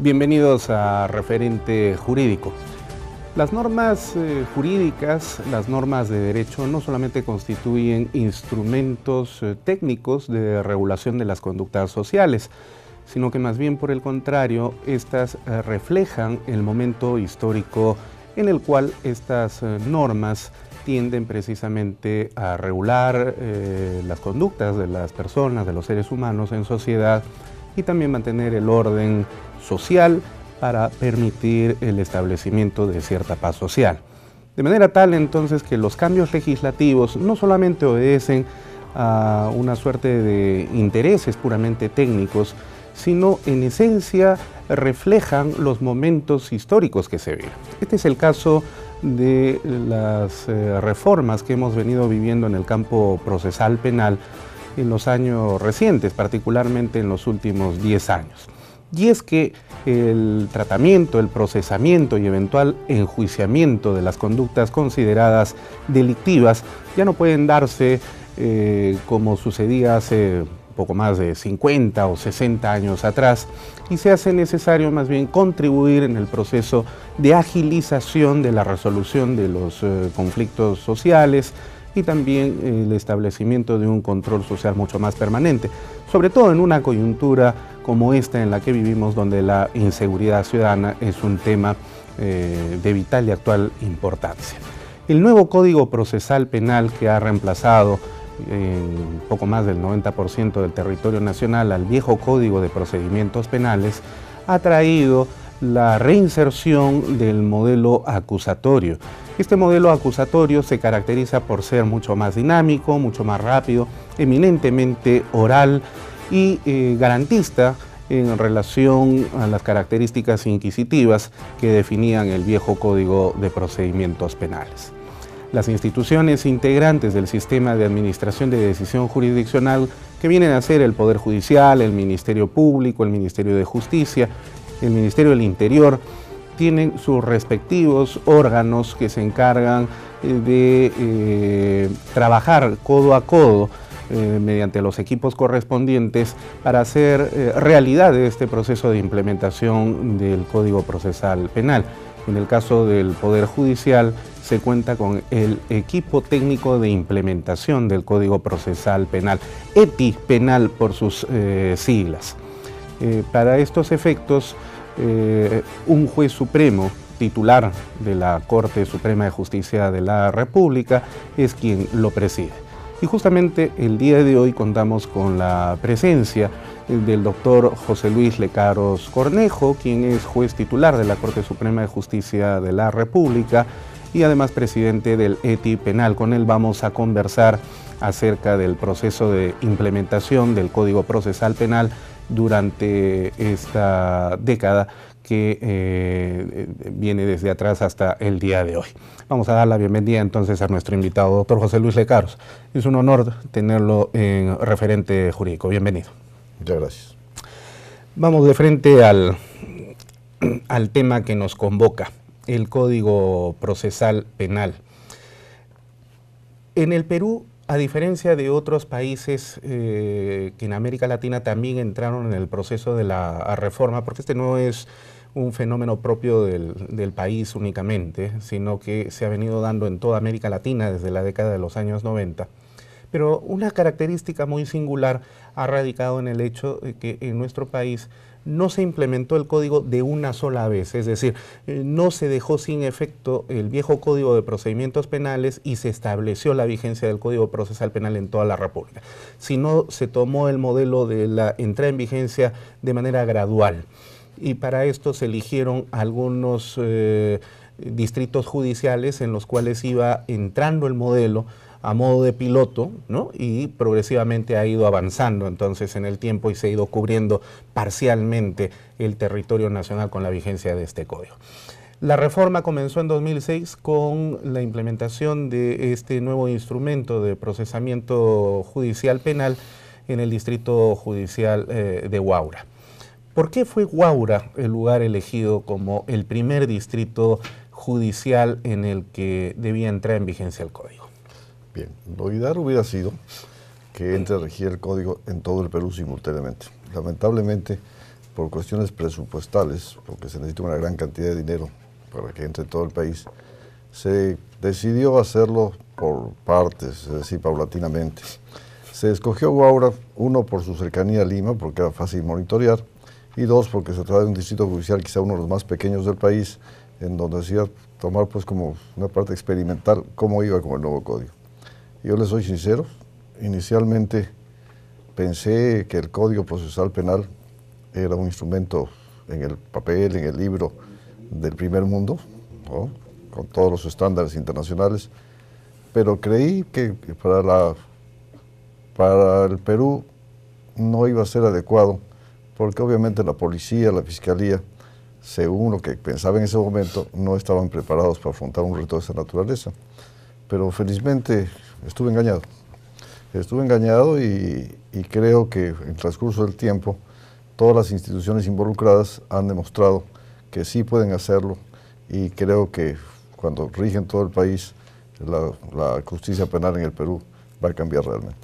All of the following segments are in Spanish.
Bienvenidos a Referente Jurídico. Las normas jurídicas, las normas de derecho, no solamente constituyen instrumentos técnicos de regulación de las conductas sociales, sino que más bien por el contrario, estas reflejan el momento histórico en el cual estas normas tienden precisamente a regular las conductas de las personas, de los seres humanos en sociedad y también mantener el orden social para permitir el establecimiento de cierta paz social. De manera tal entonces que los cambios legislativos no solamente obedecen a una suerte de intereses puramente técnicos, sino en esencia reflejan los momentos históricos que se viven. Este es el caso de las reformas que hemos venido viviendo en el campo procesal penal en los años recientes, particularmente en los últimos 10 años. Y es que el tratamiento, el procesamiento y eventual enjuiciamiento de las conductas consideradas delictivas ya no pueden darse como sucedía hace poco más de 50 o 60 años atrás, y se hace necesario más bien contribuir en el proceso de agilización de la resolución de los conflictos sociales y también el establecimiento de un control social mucho más permanente, sobre todo en una coyuntura como esta en la que vivimos, donde la inseguridad ciudadana es un tema de vital y actual importancia. El nuevo Código Procesal Penal, que ha reemplazado en poco más del 90% del territorio nacional al viejo Código de Procedimientos Penales, ha traído la reinserción del modelo acusatorio. Este modelo acusatorio se caracteriza por ser mucho más dinámico, mucho más rápido, eminentemente oral y garantista en relación a las características inquisitivas que definían el viejo Código de Procedimientos Penales. Las instituciones integrantes del sistema de administración de decisión jurisdiccional, que vienen a ser el Poder Judicial, el Ministerio Público, el Ministerio de Justicia, el Ministerio del Interior, tienen sus respectivos órganos que se encargan de trabajar codo a codo mediante los equipos correspondientes para hacer realidad de este proceso de implementación del Código Procesal Penal. En el caso del Poder Judicial se cuenta con el equipo técnico de implementación del Código Procesal Penal, ETI Penal por sus siglas. Para estos efectos, un juez supremo titular de la Corte Suprema de Justicia de la República es quien lo preside. Y justamente el día de hoy contamos con la presencia del doctor José Luis Lecaros Cornejo, quien es juez titular de la Corte Suprema de Justicia de la República y además presidente del ETI Penal. Con él vamos a conversar acerca del proceso de implementación del Código Procesal Penal durante esta década que viene desde atrás hasta el día de hoy. Vamos a dar la bienvenida entonces a nuestro invitado, doctor José Luis Lecaros. Es un honor tenerlo en Referente Jurídico. Bienvenido. Muchas gracias. Vamos de frente al tema que nos convoca, el Código Procesal Penal. En el Perú, a diferencia de otros países que en América Latina también entraron en el proceso de la reforma, porque este no es un fenómeno propio del país únicamente, sino que se ha venido dando en toda América Latina desde la década de los años 90. Pero una característica muy singular ha radicado en el hecho de que en nuestro país no se implementó el código de una sola vez, es decir, no se dejó sin efecto el viejo Código de Procedimientos Penales y se estableció la vigencia del Código Procesal Penal en toda la República, sino se tomó el modelo de la entrada en vigencia de manera gradual. Y para esto se eligieron algunos distritos judiciales en los cuales iba entrando el modelo a modo de piloto, ¿no? Y progresivamente ha ido avanzando entonces en el tiempo y se ha ido cubriendo parcialmente el territorio nacional con la vigencia de este código. La reforma comenzó en 2006 con la implementación de este nuevo instrumento de procesamiento judicial penal en el distrito judicial de Huaura. ¿Por qué fue Huaura el lugar elegido como el primer distrito judicial en el que debía entrar en vigencia el código? Bien, lo ideal hubiera sido que entre a regir el código en todo el Perú simultáneamente. Lamentablemente, por cuestiones presupuestales, porque se necesita una gran cantidad de dinero para que entre todo el país, se decidió hacerlo por partes, es decir, paulatinamente. Se escogió Guaura, uno, por su cercanía a Lima, porque era fácil monitorear, y dos, porque se trata de un distrito judicial, quizá uno de los más pequeños del país, en donde se iba a tomar pues como una parte experimental cómo iba con el nuevo código. Yo les soy sincero, inicialmente pensé que el Código Procesal Penal era un instrumento en el papel, en el libro del primer mundo, ¿no?, con todos los estándares internacionales, pero creí que para el Perú no iba a ser adecuado, porque obviamente la policía, la fiscalía, según lo que pensaba en ese momento, no estaban preparados para afrontar un reto de esa naturaleza. Pero felizmente estuve engañado. Estuve engañado y creo que en el transcurso del tiempo todas las instituciones involucradas han demostrado que sí pueden hacerlo, y creo que cuando rigen todo el país, la justicia penal en el Perú va a cambiar realmente.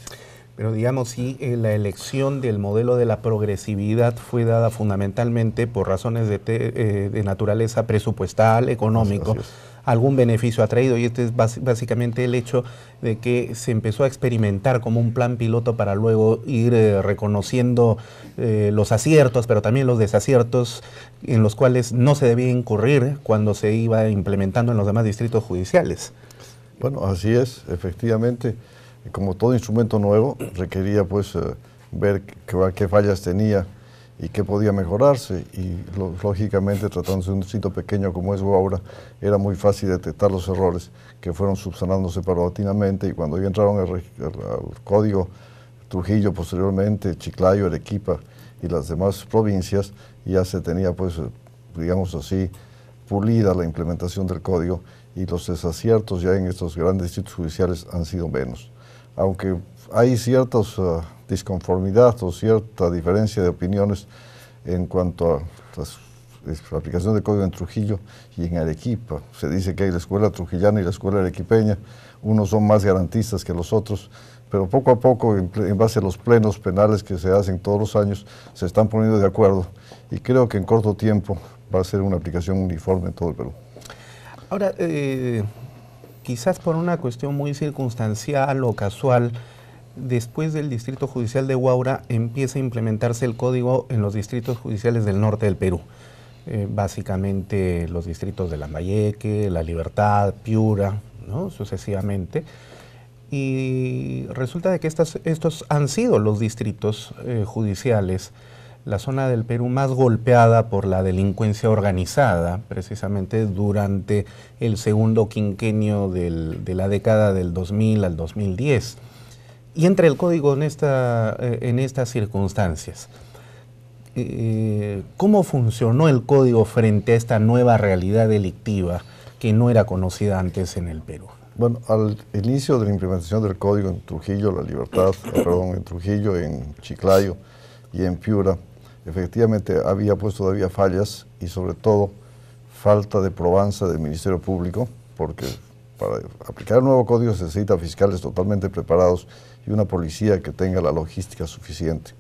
Pero digamos, sí, la elección del modelo de la progresividad fue dada fundamentalmente por razones de naturaleza presupuestal, económico. Así es. Algún beneficio ha traído, y este es básicamente el hecho de que se empezó a experimentar como un plan piloto para luego ir reconociendo los aciertos, pero también los desaciertos en los cuales no se debía incurrir cuando se iba implementando en los demás distritos judiciales. Bueno, así es, efectivamente. Como todo instrumento nuevo, requería pues ver qué fallas tenía y qué podía mejorarse, y lógicamente, tratándose de un distrito pequeño como es Guaura, era muy fácil detectar los errores que fueron subsanándose paulatinamente, y cuando ya entraron al Código Trujillo, posteriormente Chiclayo, Arequipa y las demás provincias, ya se tenía pues, digamos así, pulida la implementación del código, y los desaciertos ya en estos grandes distritos judiciales han sido menos. Aunque hay ciertas disconformidad o cierta diferencia de opiniones en cuanto a la aplicación del código en Trujillo y en Arequipa. Se dice que hay la escuela trujillana y la escuela arequipeña, unos son más garantistas que los otros, pero poco a poco, en base a los plenos penales que se hacen todos los años, se están poniendo de acuerdo, y creo que en corto tiempo va a ser una aplicación uniforme en todo el Perú. Ahora, quizás por una cuestión muy circunstancial o casual, después del Distrito Judicial de Huaura empieza a implementarse el código en los distritos judiciales del norte del Perú. Básicamente los distritos de Lambayeque, La Libertad, Piura, ¿no?, sucesivamente. Y resulta de que estos han sido los distritos judiciales, la zona del Perú más golpeada por la delincuencia organizada, precisamente durante el segundo quinquenio de la década del 2000 al 2010. Y entra el código en estas circunstancias. ¿Cómo funcionó el código frente a esta nueva realidad delictiva que no era conocida antes en el Perú? Bueno, al inicio de la implementación del código en Trujillo, La Libertad, en Trujillo, en Chiclayo y en Piura, efectivamente había pues todavía fallas, y sobre todo falta de probanza del Ministerio Público, porque para aplicar el nuevo código se necesita fiscales totalmente preparados y una policía que tenga la logística suficiente.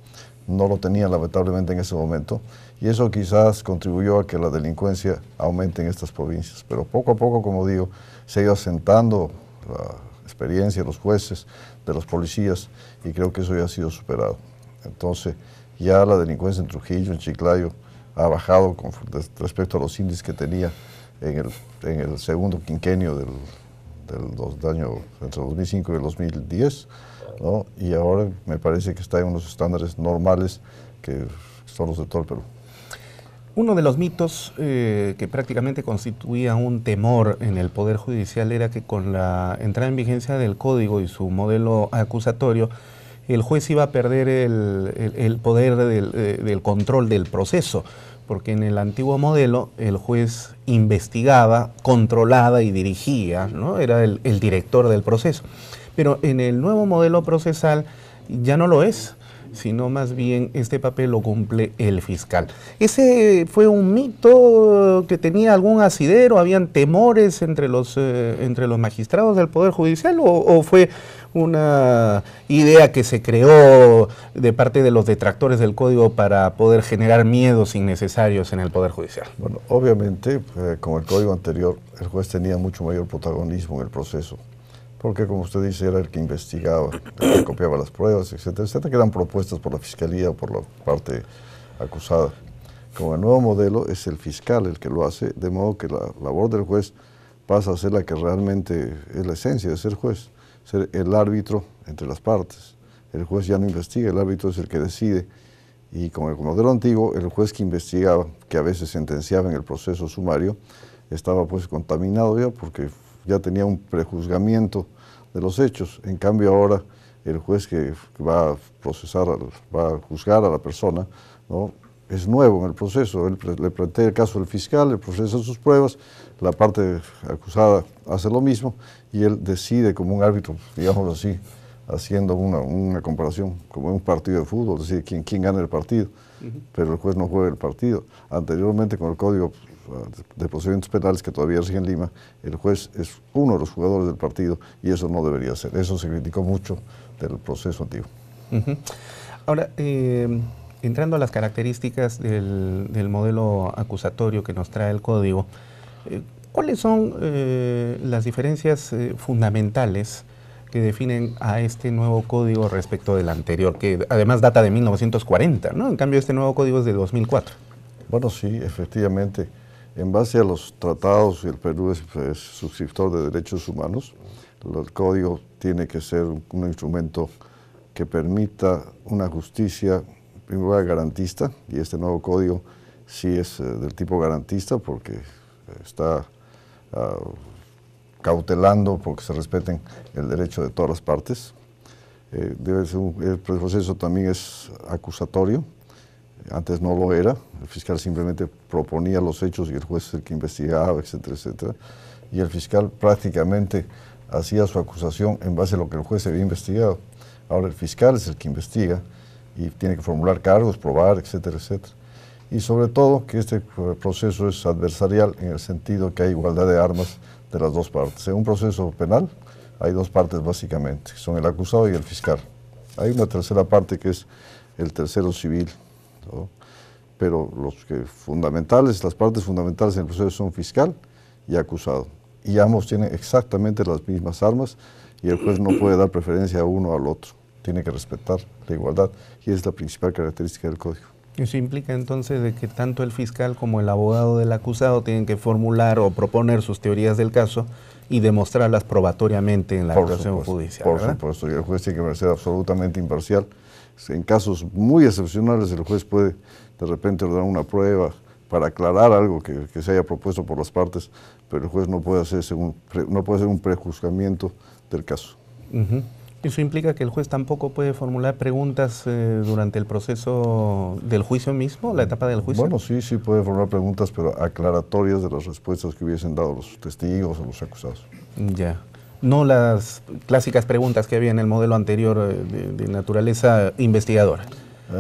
No lo tenían lamentablemente en ese momento, y eso quizás contribuyó a que la delincuencia aumente en estas provincias. Pero poco a poco, como digo, se ha ido asentando la experiencia de los jueces, de los policías, y creo que eso ya ha sido superado. Entonces, ya la delincuencia en Trujillo, en Chiclayo, ha bajado respecto a los índices que tenía en el segundo quinquenio del año entre 2005 y el 2010, ¿no? Y ahora me parece que está en unos estándares normales que son los de todo el Perú. Uno de los mitos que prácticamente constituía un temor en el Poder Judicial era que con la entrada en vigencia del Código y su modelo acusatorio, el juez iba a perder el poder del control del proceso, porque en el antiguo modelo el juez investigaba, controlaba y dirigía, ¿no? Era el director del proceso. Pero en el nuevo modelo procesal ya no lo es. sino más bien este papel lo cumple el fiscal. ¿Ese fue un mito que tenía algún asidero? ¿Habían temores entre los magistrados del Poder Judicial o fue una idea que se creó de parte de los detractores del Código para poder generar miedos innecesarios en el Poder Judicial? Bueno, obviamente, con el Código anterior, el juez tenía mucho mayor protagonismo en el proceso, porque, como usted dice, era el que investigaba, el que copiaba las pruebas, etcétera, etcétera, que eran propuestas por la Fiscalía o por la parte acusada. Con el nuevo modelo es el fiscal el que lo hace, de modo que la labor del juez pasa a ser la que realmente es la esencia de ser juez, ser el árbitro entre las partes. El juez ya no investiga, el árbitro es el que decide, y con el modelo antiguo, el juez que investigaba, que a veces sentenciaba en el proceso sumario, estaba pues contaminado ya porque ya tenía un prejuzgamiento de los hechos. En cambio ahora el juez que va a procesar, va a juzgar a la persona, ¿no?, es nuevo en el proceso. Él le plantea el caso del fiscal, le procesa sus pruebas, la parte acusada hace lo mismo y él decide como un árbitro, digámoslo así, haciendo una comparación, como en un partido de fútbol, decide quién gana el partido, pero el juez no juega el partido. Anteriormente, con el Código de Procedimientos Penales que todavía rige en Lima, el juez es uno de los jugadores del partido y eso no debería ser. Eso se criticó mucho del proceso antiguo. Ahora, entrando a las características del modelo acusatorio que nos trae el Código, ¿cuáles son las diferencias fundamentales que definen a este nuevo código respecto del anterior, que además data de 1940, ¿no? En cambio, este nuevo código es de 2004. Bueno, sí, efectivamente. En base a los tratados, y el Perú es suscriptor de derechos humanos, el código tiene que ser un instrumento que permita una justicia, primero, garantista, y este nuevo código sí es del tipo garantista porque está cautelando porque se respeten el derecho de todas las partes. El proceso también es acusatorio, antes no lo era, el fiscal simplemente proponía los hechos y el juez es el que investigaba, etcétera, etcétera, y el fiscal prácticamente hacía su acusación en base a lo que el juez había investigado. Ahora el fiscal es el que investiga y tiene que formular cargos, probar, etcétera, etcétera. Y sobre todo que este proceso es adversarial en el sentido que hay igualdad de armas de las dos partes. En un proceso penal hay dos partes básicamente, son el acusado y el fiscal. Hay una tercera parte que es el tercero civil, ¿no? Pero las partes fundamentales en el proceso son fiscal y acusado. Y ambos tienen exactamente las mismas armas y el juez no puede dar preferencia a uno o al otro. Tiene que respetar la igualdad y es la principal característica del Código. Eso implica entonces de que tanto el fiscal como el abogado del acusado tienen que formular o proponer sus teorías del caso y demostrarlas probatoriamente en la actuación judicial, Por ¿verdad? supuesto, y el juez tiene que ser absolutamente imparcial. En casos muy excepcionales el juez puede de repente ordenar una prueba para aclarar algo que se haya propuesto por las partes, pero el juez no puede hacer un prejuzgamiento del caso. ¿Eso implica que el juez tampoco puede formular preguntas durante el proceso del juicio mismo, la etapa del juicio? Bueno, sí puede formular preguntas, pero aclaratorias de las respuestas que hubiesen dado los testigos o los acusados. Ya. No las clásicas preguntas que había en el modelo anterior de naturaleza investigadora.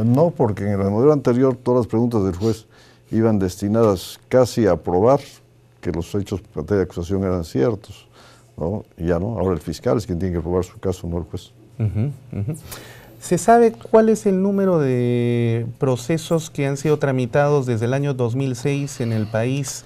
No, porque en el modelo anterior todas las preguntas del juez iban destinadas casi a probar que los hechos de acusación eran ciertos, ¿no? Y ya no, ahora el fiscal es quien tiene que probar su caso, no el juez. ¿Se sabe cuál es el número de procesos que han sido tramitados desde el año 2006 en el país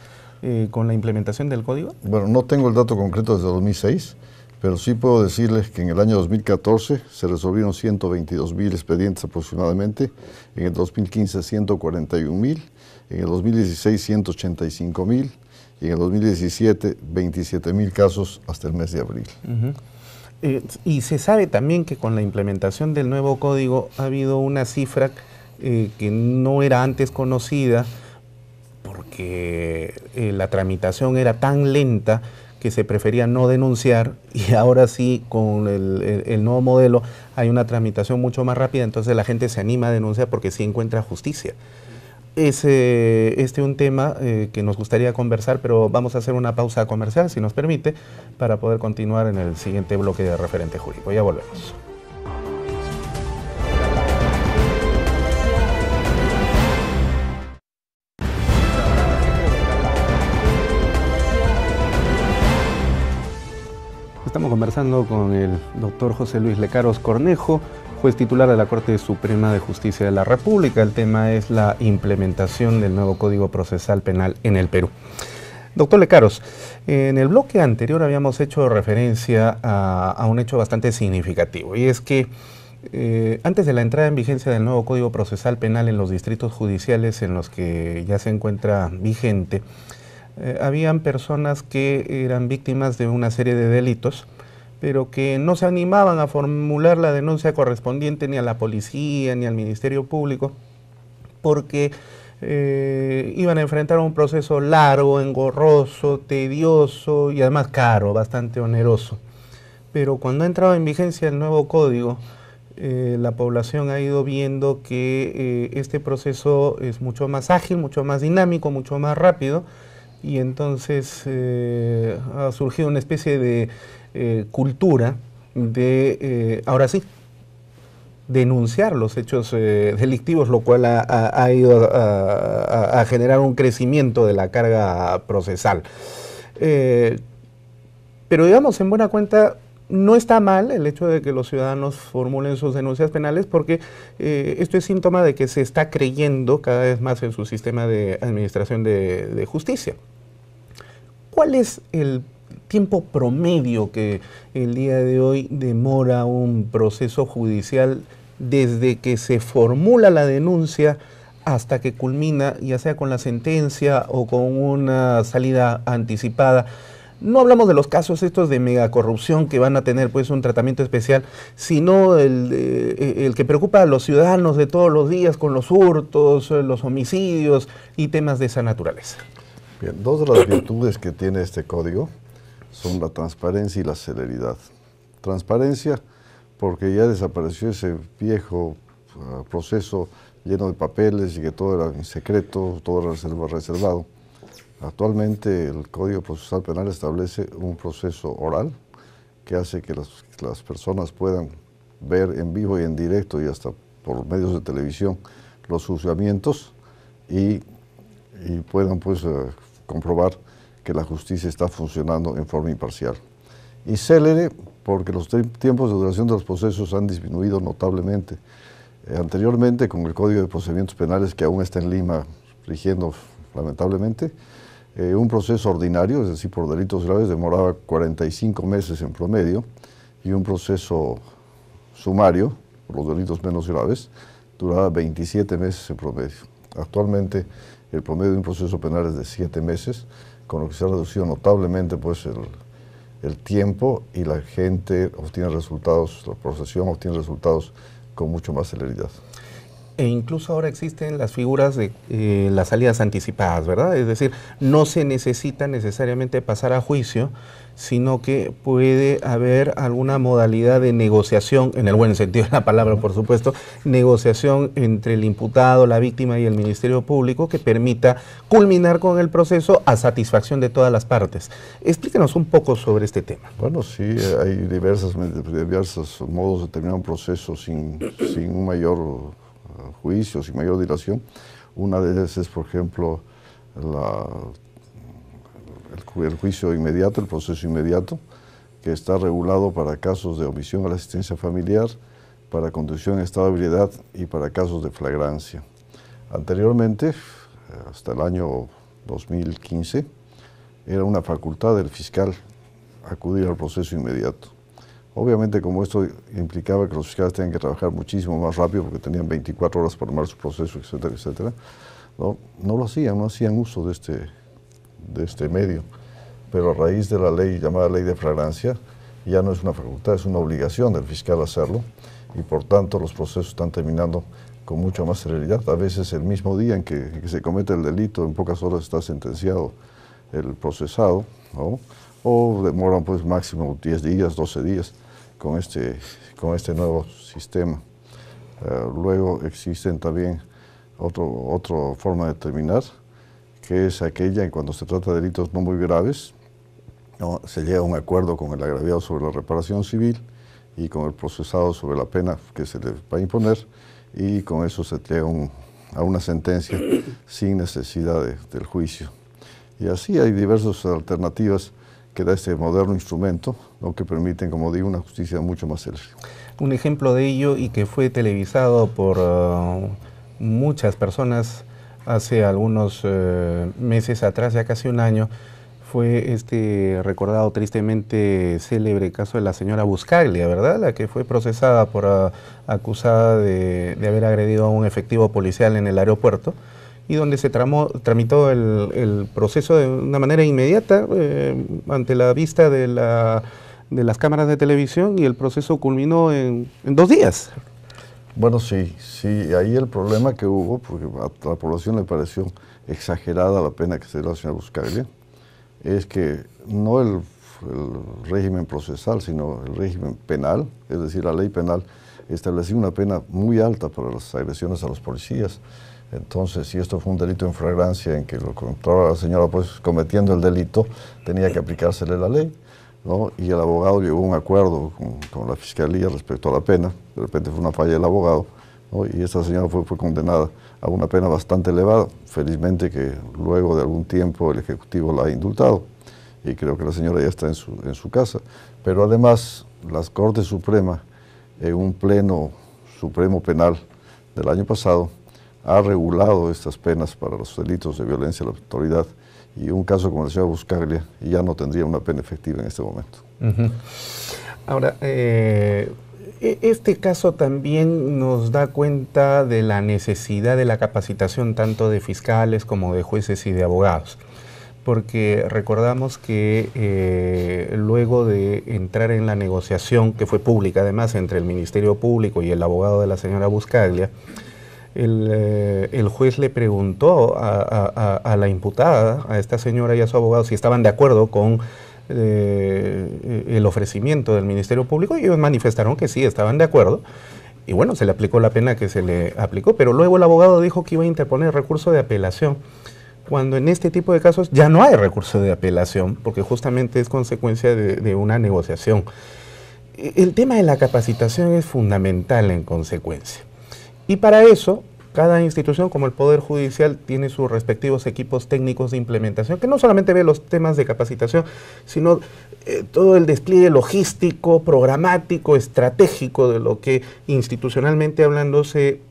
con la implementación del código? Bueno, no tengo el dato concreto desde 2006, pero sí puedo decirles que en el año 2014 se resolvieron 122.000 expedientes aproximadamente, en el 2015 141.000, en el 2016 185.000, y en el 2017 27.000 casos hasta el mes de abril. Y se sabe también que con la implementación del nuevo código ha habido una cifra que no era antes conocida porque la tramitación era tan lenta que se prefería no denunciar y ahora sí con el nuevo modelo hay una tramitación mucho más rápida, entonces la gente se anima a denunciar porque sí encuentra justicia. Es un tema que nos gustaría conversar, pero vamos a hacer una pausa comercial, si nos permite, para poder continuar en el siguiente bloque de Referente Jurídico. Ya volvemos. Estamos conversando con el doctor José Luis Lecaros Cornejo, juez titular de la Corte Suprema de Justicia de la República. El tema es la implementación del nuevo Código Procesal Penal en el Perú. Doctor Lecaros, en el bloque anterior habíamos hecho referencia a un hecho bastante significativo, y es que antes de la entrada en vigencia del nuevo Código Procesal Penal en los distritos judiciales en los que ya se encuentra vigente, habían personas que eran víctimas de una serie de delitos, pero que no se animaban a formular la denuncia correspondiente ni a la policía ni al Ministerio Público, porque iban a enfrentar un proceso largo, engorroso, tedioso y además caro, bastante oneroso. Pero cuando ha entrado en vigencia el nuevo código, la población ha ido viendo que este proceso es mucho más ágil, mucho más dinámico, mucho más rápido, y entonces ha surgido una especie de cultura de, ahora sí, denunciar los hechos delictivos, lo cual ha ido a generar un crecimiento de la carga procesal. Pero digamos, en buena cuenta, no está mal el hecho de que los ciudadanos formulen sus denuncias penales, porque esto es síntoma de que se está creyendo cada vez más en su sistema de administración de justicia. ¿Cuál es el tiempo promedio que el día de hoy demora un proceso judicial desde que se formula la denuncia hasta que culmina, ya sea con la sentencia o con una salida anticipada? No hablamos de los casos estos de megacorrupción que van a tener pues un tratamiento especial, sino el que preocupa a los ciudadanos de todos los días con los hurtos, los homicidios y temas de esa naturaleza. Bien, dos de las virtudes que tiene este código son la transparencia y la celeridad. Transparencia porque ya desapareció ese viejo proceso lleno de papeles y que todo era en secreto, todo era reservado. Actualmente el Código Procesal Penal establece un proceso oral que hace que las personas puedan ver en vivo y en directo y hasta por medios de televisión los juzgamientos y puedan pues comprobar que la justicia está funcionando en forma imparcial. Y célere porque los tiempos de duración de los procesos han disminuido notablemente. Anteriormente, con el Código de Procedimientos Penales que aún está en Lima rigiendo lamentablemente, un proceso ordinario, es decir, por delitos graves, demoraba 45 meses en promedio, y un proceso sumario, por los delitos menos graves, duraba 27 meses en promedio. Actualmente, el promedio de un proceso penal es de 7 meses, con lo que se ha reducido notablemente pues, el tiempo, y la gente obtiene resultados, la procesión obtiene resultados con mucho más celeridad. E incluso ahora existen las figuras de las salidas anticipadas, ¿verdad? Es decir, no se necesita necesariamente pasar a juicio, sino que puede haber alguna modalidad de negociación, en el buen sentido de la palabra, por supuesto, negociación entre el imputado, la víctima y el Ministerio Público que permita culminar con el proceso a satisfacción de todas las partes. Explíquenos un poco sobre este tema. Bueno, sí, hay diversos modos de terminar un proceso sin un mayor juicio, sin mayor dilación. Una de ellas es, por ejemplo, el juicio inmediato, el proceso inmediato, que está regulado para casos de omisión a la asistencia familiar, para conducción en estado de ebriedad y para casos de flagrancia. Anteriormente, hasta el año 2015, era una facultad del fiscal acudir al proceso inmediato. Obviamente, como esto implicaba que los fiscales tenían que trabajar muchísimo más rápido porque tenían 24 horas para armar su proceso, etcétera, etcétera, no lo hacían, no hacían uso de este medio. Pero a raíz de la ley llamada Ley de Flagrancia, ya no es una facultad, es una obligación del fiscal hacerlo, y por tanto los procesos están terminando con mucha más celeridad. A veces el mismo día en que se comete el delito, en pocas horas está sentenciado el procesado, ¿no? O demoran pues máximo 10 días, 12 días con este nuevo sistema. Luego existen también otra forma de terminar, que es aquella en cuando se trata de delitos no muy graves, ¿no? Se llega a un acuerdo con el agraviado sobre la reparación civil y con el procesado sobre la pena que se le va a imponer, y con eso se llega a una sentencia sin necesidad del juicio. Y así hay diversas alternativas que da este moderno instrumento, ¿no?, que permiten, como digo, una justicia mucho más célere. Un ejemplo de ello, y que fue televisado por muchas personas hace algunos meses atrás, ya casi un año, fue este recordado tristemente célebre caso de la señora Buscaglia, ¿verdad? La que fue procesada por acusada de haber agredido a un efectivo policial en el aeropuerto, y donde se tramitó el proceso de una manera inmediata ante la vista de las cámaras de televisión, y el proceso culminó en 2 días. Bueno, sí, ahí el problema que hubo, porque a la población le pareció exagerada la pena que se dio a la señora Buscaglia, es que no el régimen procesal, sino el régimen penal, es decir, la ley penal establecía una pena muy alta para las agresiones a los policías. Entonces, si esto fue un delito en flagrancia en que lo encontraba la señora pues cometiendo el delito, tenía que aplicársele la ley, ¿no? Y el abogado llegó a un acuerdo con la fiscalía respecto a la pena. De repente fue una falla del abogado, ¿no? Y esta señora fue condenada a una pena bastante elevada. Felizmente que luego de algún tiempo el Ejecutivo la ha indultado y creo que la señora ya está en su casa. Pero además, la Corte Suprema, en un pleno supremo penal del año pasado, ha regulado estas penas para los delitos de violencia a la autoridad, y un caso como el señor Buscaglia ya no tendría una pena efectiva en este momento. Ahora, este caso también nos da cuenta de la necesidad de la capacitación tanto de fiscales como de jueces y de abogados, porque recordamos que luego de entrar en la negociación, que fue pública además, entre el Ministerio Público y el abogado de la señora Buscaglia, el juez le preguntó a la imputada, a esta señora y a su abogado, si estaban de acuerdo con el ofrecimiento del Ministerio Público, y ellos manifestaron que sí, estaban de acuerdo, y bueno, se le aplicó la pena que se le aplicó, pero luego el abogado dijo que iba a interponer recurso de apelación, cuando en este tipo de casos ya no hay recurso de apelación, porque justamente es consecuencia de una negociación. El tema de la capacitación es fundamental en consecuencia. Y para eso, cada institución, como el Poder Judicial, tiene sus respectivos equipos técnicos de implementación, que no solamente ve los temas de capacitación, sino todo el despliegue logístico, programático, estratégico de lo que institucionalmente hablando se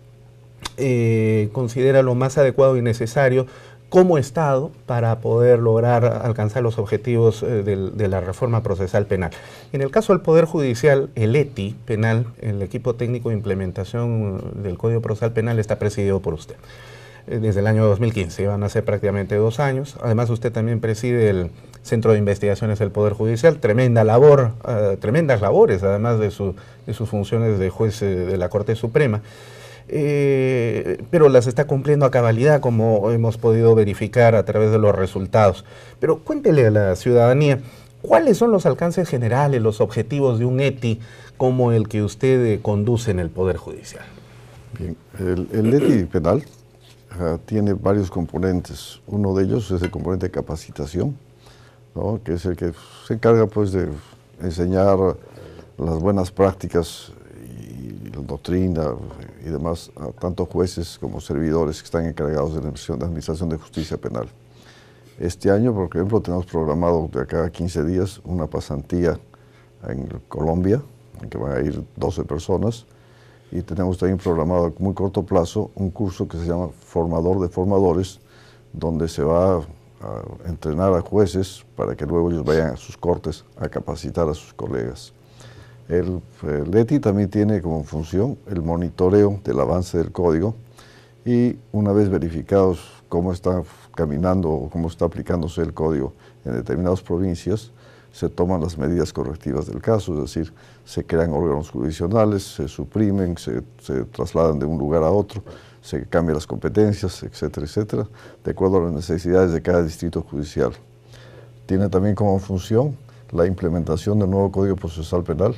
considera lo más adecuado y necesario como Estado para poder lograr alcanzar los objetivos de la reforma procesal penal. En el caso del Poder Judicial, el ETI penal, el equipo técnico de implementación del Código Procesal Penal, está presidido por usted. Desde el año 2015, van a ser prácticamente 2 años. Además, usted también preside el Centro de Investigaciones del Poder Judicial, tremenda labor, tremendas labores, además de sus funciones de juez de la Corte Suprema. Pero las está cumpliendo a cabalidad, como hemos podido verificar a través de los resultados. Pero cuéntele a la ciudadanía, ¿cuáles son los alcances generales, los objetivos de un ETI como el que usted conduce en el Poder Judicial? Bien, el ETI penal tiene varios componentes. Uno de ellos es el componente de capacitación, ¿no?, que es el que se encarga pues de enseñar las buenas prácticas y la doctrina y demás a tanto jueces como servidores que están encargados de la Administración de Justicia Penal. Este año, por ejemplo, tenemos programado de acá a 15 días una pasantía en Colombia, en que van a ir 12 personas, y tenemos también programado a muy corto plazo un curso que se llama Formador de Formadores, donde se va a entrenar a jueces para que luego ellos vayan a sus cortes a capacitar a sus colegas. El ETI también tiene como función el monitoreo del avance del código, y una vez verificados cómo está caminando o cómo está aplicándose el código en determinadas provincias, se toman las medidas correctivas del caso, es decir, se crean órganos jurisdiccionales, se suprimen, se trasladan de un lugar a otro, se cambian las competencias, etcétera, etcétera, de acuerdo a las necesidades de cada distrito judicial. Tiene también como función la implementación del nuevo Código Procesal Penal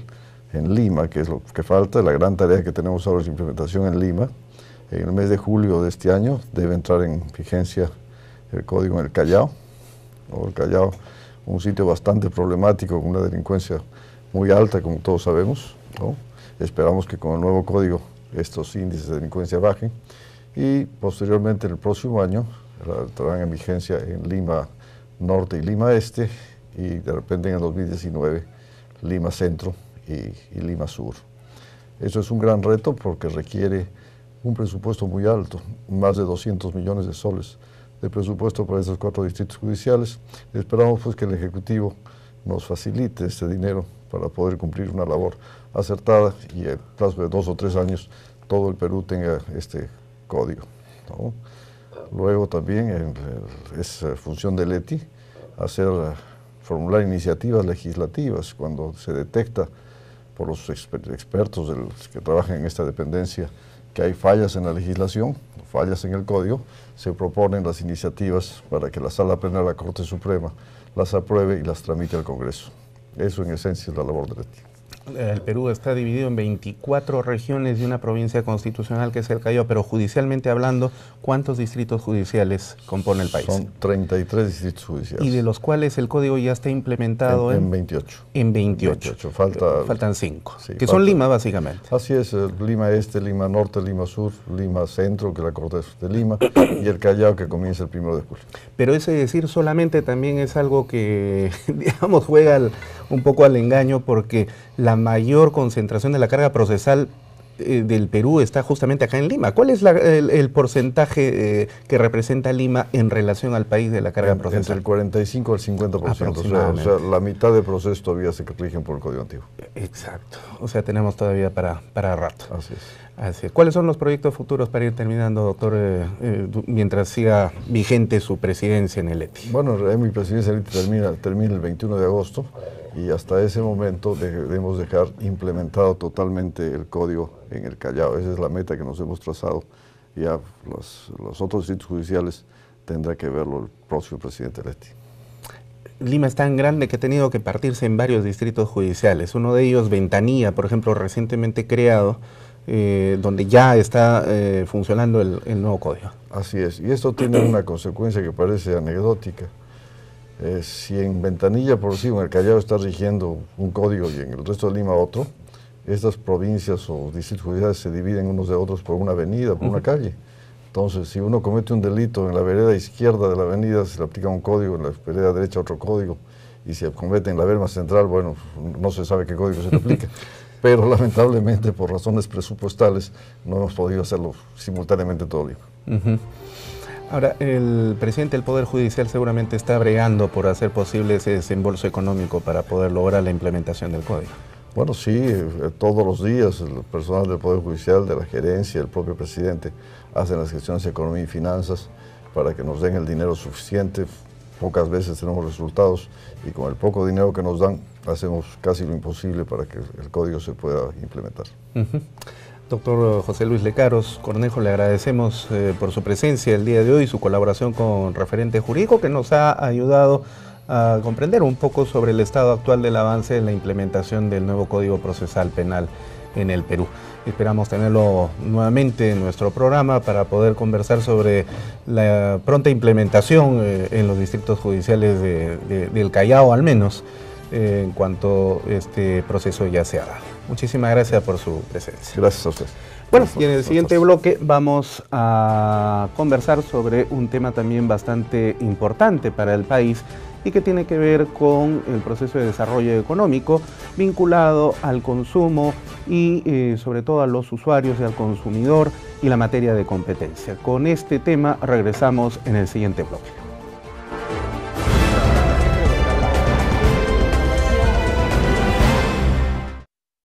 en Lima, que es lo que falta. La gran tarea que tenemos ahora es la implementación en Lima. En el mes de julio de este año debe entrar en vigencia el código en el Callao, ¿no? El Callao, un sitio bastante problemático, con una delincuencia muy alta, como todos sabemos, ¿no? Esperamos que con el nuevo código estos índices de delincuencia bajen, y posteriormente en el próximo año entrarán en vigencia en Lima Norte y Lima Este, y de repente en el 2019 Lima Centro y Lima Sur. Eso es un gran reto porque requiere un presupuesto muy alto, más de 200 millones de soles de presupuesto para esos 4 distritos judiciales. Esperamos pues que el Ejecutivo nos facilite este dinero para poder cumplir una labor acertada y en plazo de 2 o 3 años todo el Perú tenga este código, ¿no? Luego también es función del ETI formular iniciativas legislativas cuando se detecta por los expertos que trabajan en esta dependencia que hay fallas en la legislación, fallas en el código, se proponen las iniciativas para que la Sala Plena de la Corte Suprema las apruebe y las tramite al Congreso. Eso en esencia es la labor del ETI. El Perú está dividido en 24 regiones y una provincia constitucional que es el Callao, pero judicialmente hablando, ¿cuántos distritos judiciales compone el país? Son 33 distritos judiciales. Y de los cuales el código ya está implementado en 28. En 28. Faltan 5, sí, que son Lima básicamente. Así es, Lima Este, Lima Norte, Lima Sur, Lima Centro, que es la Corte de Lima, y el Callao que comienza el 1 de julio. Pero ese decir solamente también es algo que, digamos, juega un poco al engaño porque la mayor concentración de la carga procesal del Perú está justamente acá en Lima. ¿Cuál es el porcentaje que representa Lima en relación al país de la carga procesal? Entre el 45 al 50%, o sea, la mitad de procesos todavía se rigen por el Código Antiguo. Exacto, o sea, tenemos todavía para rato. Así es. Así es. ¿Cuáles son los proyectos futuros para ir terminando, doctor, mientras siga vigente su presidencia en el ETI? Bueno, mi presidencia en el ETI termina el 21 de agosto y hasta ese momento debemos dejar implementado totalmente el código en el Callao. Esa es la meta que nos hemos trazado. Ya los otros distritos judiciales tendrá que verlo el próximo presidente del ETI. Lima es tan grande que ha tenido que partirse en varios distritos judiciales. Uno de ellos, Ventanilla, por ejemplo, recientemente creado, donde ya está funcionando el nuevo código. Así es, y esto tiene una consecuencia que parece anecdótica. Si en Ventanilla, por decir, en el Callao está rigiendo un código y en el resto de Lima otro, estas provincias o distritos judiciales se dividen unos de otros por una avenida, por una calle. Entonces, si uno comete un delito en la vereda izquierda de la avenida, se le aplica un código, en la vereda derecha otro código, y si comete en la verma central, bueno, no se sabe qué código se le aplica. Pero lamentablemente por razones presupuestales no hemos podido hacerlo simultáneamente todo Lima. Ahora, el presidente del Poder Judicial seguramente está bregando por hacer posible ese desembolso económico para poder lograr la implementación del código. Bueno, sí, todos los días el personal del Poder Judicial, de la gerencia, el propio presidente, hacen las gestiones de economía y finanzas para que nos den el dinero suficiente. Pocas veces tenemos resultados y con el poco dinero que nos dan hacemos casi lo imposible para que el código se pueda implementar. Doctor José Luis Lecaros Cornejo, le agradecemos por su presencia el día de hoy y su colaboración con Referente Jurídico, que nos ha ayudado a comprender un poco sobre el estado actual del avance en la implementación del nuevo Código Procesal Penal en el Perú. Esperamos tenerlo nuevamente en nuestro programa para poder conversar sobre la pronta implementación en los distritos judiciales del Callao, al menos, en cuanto este proceso ya se haga. Muchísimas gracias por su presencia. Gracias a usted. Bueno, y en el siguiente bloque vamos a conversar sobre un tema también bastante importante para el país y que tiene que ver con el proceso de desarrollo económico vinculado al consumo y sobre todo a los usuarios y al consumidor y la materia de competencia. Con este tema regresamos en el siguiente bloque.